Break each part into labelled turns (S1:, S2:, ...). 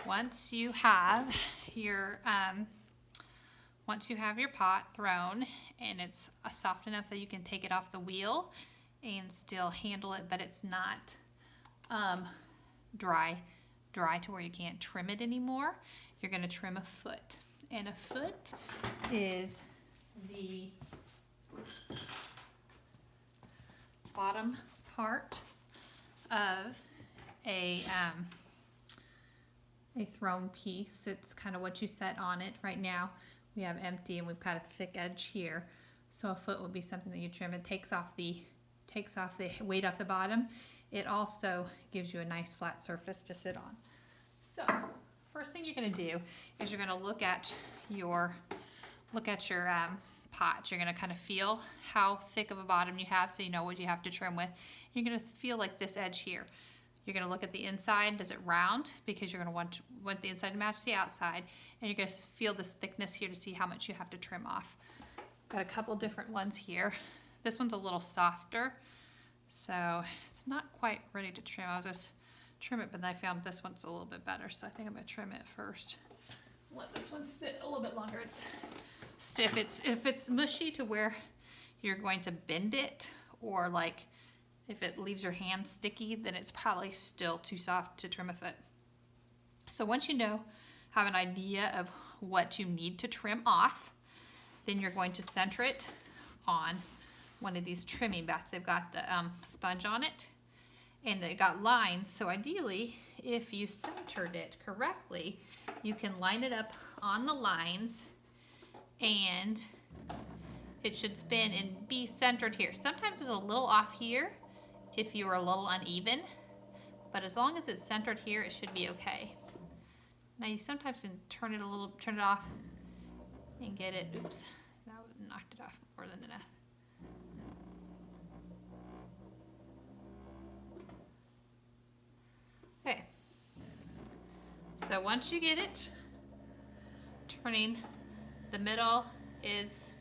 S1: once you have your pot thrown and it's soft enough that you can take it off the wheel and still handle it, but it's not dry to where you can't trim it anymore, you're going to trim a foot. And a foot is the bottom part of a thrown piece. It's kind of what you set on it. Right now we have empty and we've got a thick edge here, so a foot would be something that you trim. It takes off the weight off the bottom. It also gives you a nice flat surface to sit on. So first thing you're going to do is you're going to look at your pot. You're going to kind of feel how thick of a bottom you have, so you know what you have to trim with. You're going to feel like this edge here. You're going to look at the inside. Does it round? Because you're going to want the inside to match the outside. And you're going to feel this thickness here to see how much you have to trim off. Got a couple different ones here. This one's a little softer, so it's not quite ready to trim. I was just trim it, but I found this one's a little bit better, so I think I'm going to trim it first. Let this one sit a little bit longer. It's stiff. If it's mushy to where you're going to bend it, or like if it leaves your hand sticky, then it's probably still too soft to trim a foot. So once you have an idea of what you need to trim off, then you're going to center it on one of these trimming bats. They've got the sponge on it, and they got lines. So ideally, if you centered it correctly, you can line it up on the lines, and it should spin and be centered here. Sometimes it's a little off here if you are a little uneven, but as long as it's centered here, it should be okay. Now you sometimes can turn it off and get it. Oops, that knocked it off more than enough. Okay, so once you get it turning, the middle is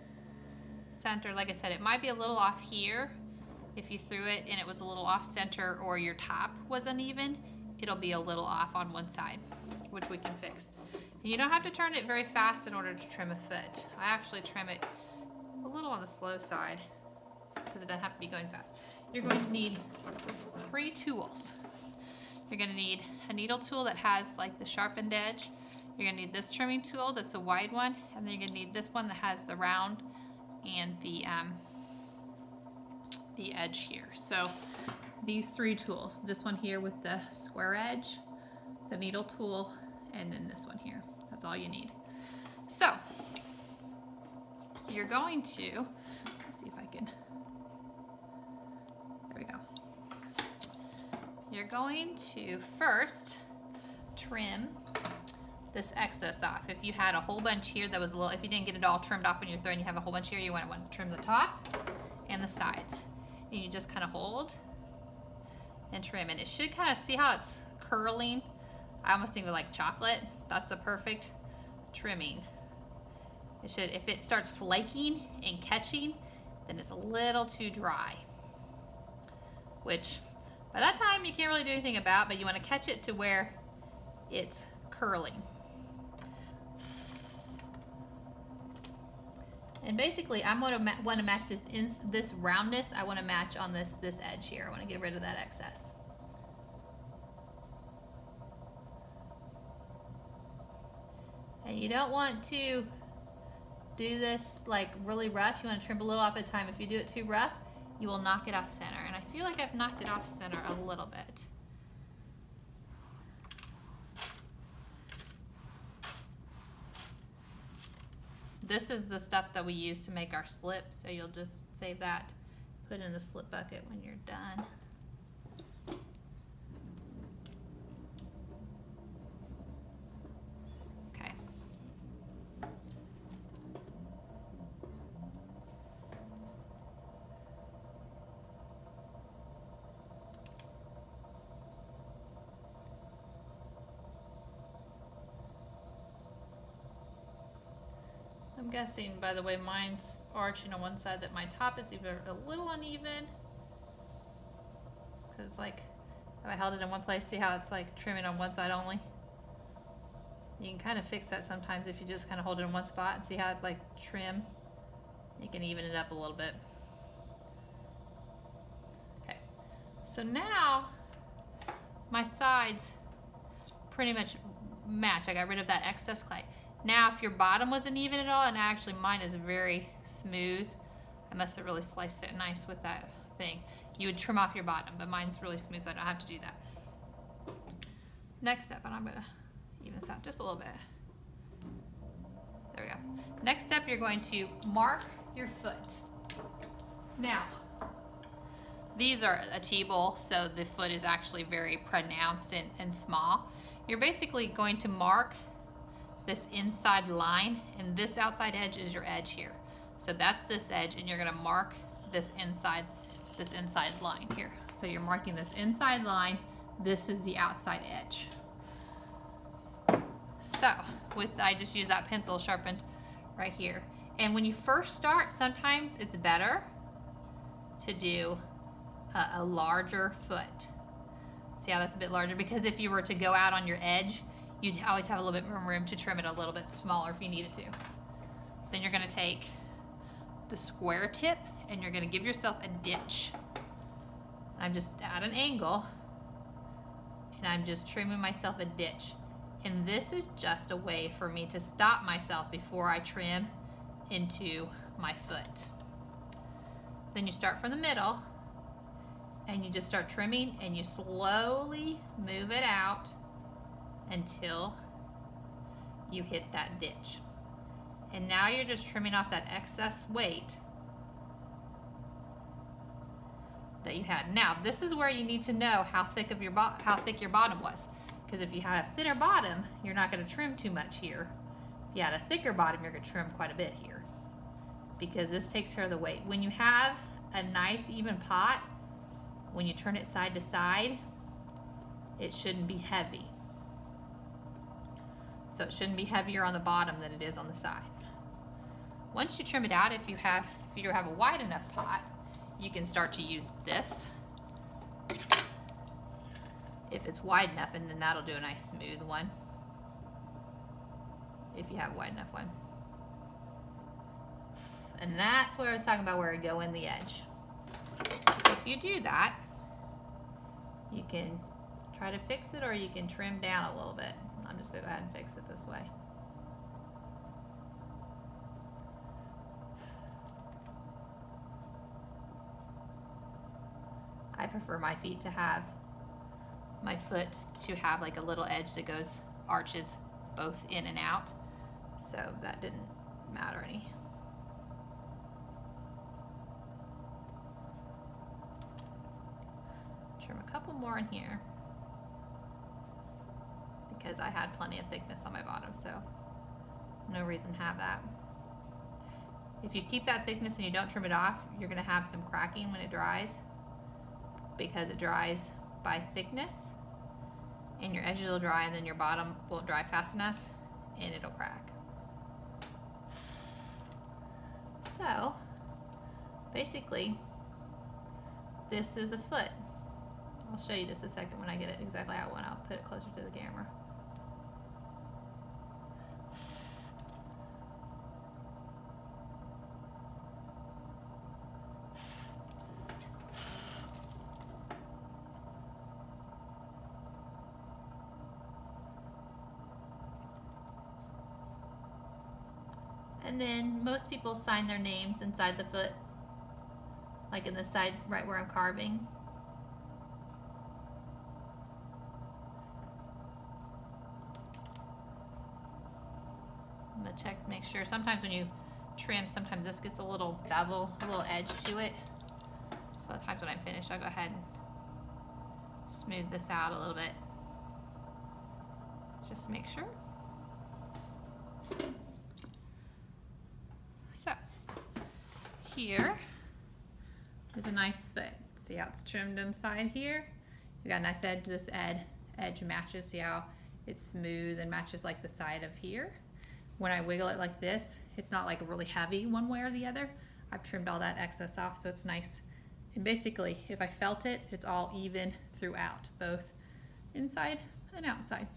S1: centered. Like I said, it might be a little off here. If you threw it and it was a little off center, or your top was uneven, it'll be a little off on one side, which we can fix. And you don't have to turn it very fast in order to trim a foot. I actually trim it a little on the slow side because it doesn't have to be going fast. You're going to need 3 tools. You're going to need a needle tool that has like the sharpened edge. You're going to need this trimming tool that's a wide one, and then you're going to need this one that has the round and the edge here. So these 3 tools, this one here with the square edge, the needle tool, and then this one here. That's all you need. So you're going to, let's see if I can, there we go. You're going to first trim this excess off. If you had a whole bunch here that was a little, if you didn't get it all trimmed off when you're throwing, you have a whole bunch here, you want to trim the top and the sides. And you just kind of hold and trim. And it should kind of, see how it's curling? I almost think of like chocolate. That's the perfect trimming. It should, if it starts flaking and catching, then it's a little too dry, which by that time you can't really do anything about, but you want to catch it to where it's curling. And basically, I'm going to want to match this roundness. I want to match on this edge here. I want to get rid of that excess. And you don't want to do this like really rough. You want to trim a little off at a time. If you do it too rough, you will knock it off center. And I feel like I've knocked it off center a little bit. This is the stuff that we use to make our slips, so you'll just save that, put in the slip bucket when you're done. Okay. I'm guessing by the way mine's arching on one side that my top is either a little uneven, because like if I held it in one place, see how it's like trimming on one side only? You can kind of fix that sometimes if you just kind of hold it in one spot and see how it like trim. You can even it up a little bit. Okay, so now my sides pretty much match. I got rid of that excess clay. Now if your bottom wasn't even at all, and actually mine is very smooth, I must have really sliced it nice with that thing, you would trim off your bottom, but mine's really smooth so I don't have to do that. Next step, and I'm gonna even this out just a little bit. There we go. Next step, you're going to mark your foot. Now, these are a T-bowl, so the foot is actually very pronounced and small. You're basically going to mark this inside line, and this outside edge is your edge here. So that's this edge, and you're gonna mark this inside line here. So you're marking this inside line, this is the outside edge. So, I just use that pencil sharpened right here. And when you first start, sometimes it's better to do a larger foot. See how that's a bit larger? Because if you were to go out on your edge, you'd always have a little bit more room to trim it a little bit smaller if you needed to. Then you're gonna take the square tip and you're gonna give yourself a ditch. I'm just at an angle and I'm just trimming myself a ditch. And this is just a way for me to stop myself before I trim into my foot. Then you start from the middle and you just start trimming and you slowly move it out until you hit that ditch. And now you're just trimming off that excess weight that you had. Now, this is where you need to know how thick your bottom was. Because if you have a thinner bottom, you're not going to trim too much here. If you had a thicker bottom, you're going to trim quite a bit here. Because this takes care of the weight. When you have a nice even pot, when you turn it side to side, it shouldn't be heavy. So it shouldn't be heavier on the bottom than it is on the side. Once you trim it out, if you have a wide enough pot, you can start to use this. If it's wide enough, and then that'll do a nice smooth one. If you have a wide enough one. And that's where I was talking about where I go in the edge. If you do that, you can try to fix it or you can trim down a little bit. I'm just gonna go ahead and fix it this way. I prefer my feet to have my foot to have like a little edge that goes arches both in and out, so that didn't matter any. Trim a couple more in here because I had plenty of thickness on my bottom, so no reason to have that. If you keep that thickness and you don't trim it off, you're gonna have some cracking when it dries because it dries by thickness, and your edges will dry and then your bottom won't dry fast enough and it'll crack. So basically this is a foot. I'll show you just a second when I get it exactly how I want. I'll put it closer to the camera. And then most people sign their names inside the foot, like in the side right where I'm carving. I'm gonna check, make sure. Sometimes when you trim, sometimes this gets a little bevel, a little edge to it. So sometimes when I'm finished, I'll go ahead and smooth this out a little bit, just to make sure. So here is a nice foot. See how it's trimmed inside here? You got a nice edge. This edge matches. See how it's smooth and matches like the side of here. When I wiggle it like this, it's not like really heavy one way or the other. I've trimmed all that excess off, so it's nice. And basically, if I felt it, it's all even throughout, both inside and outside.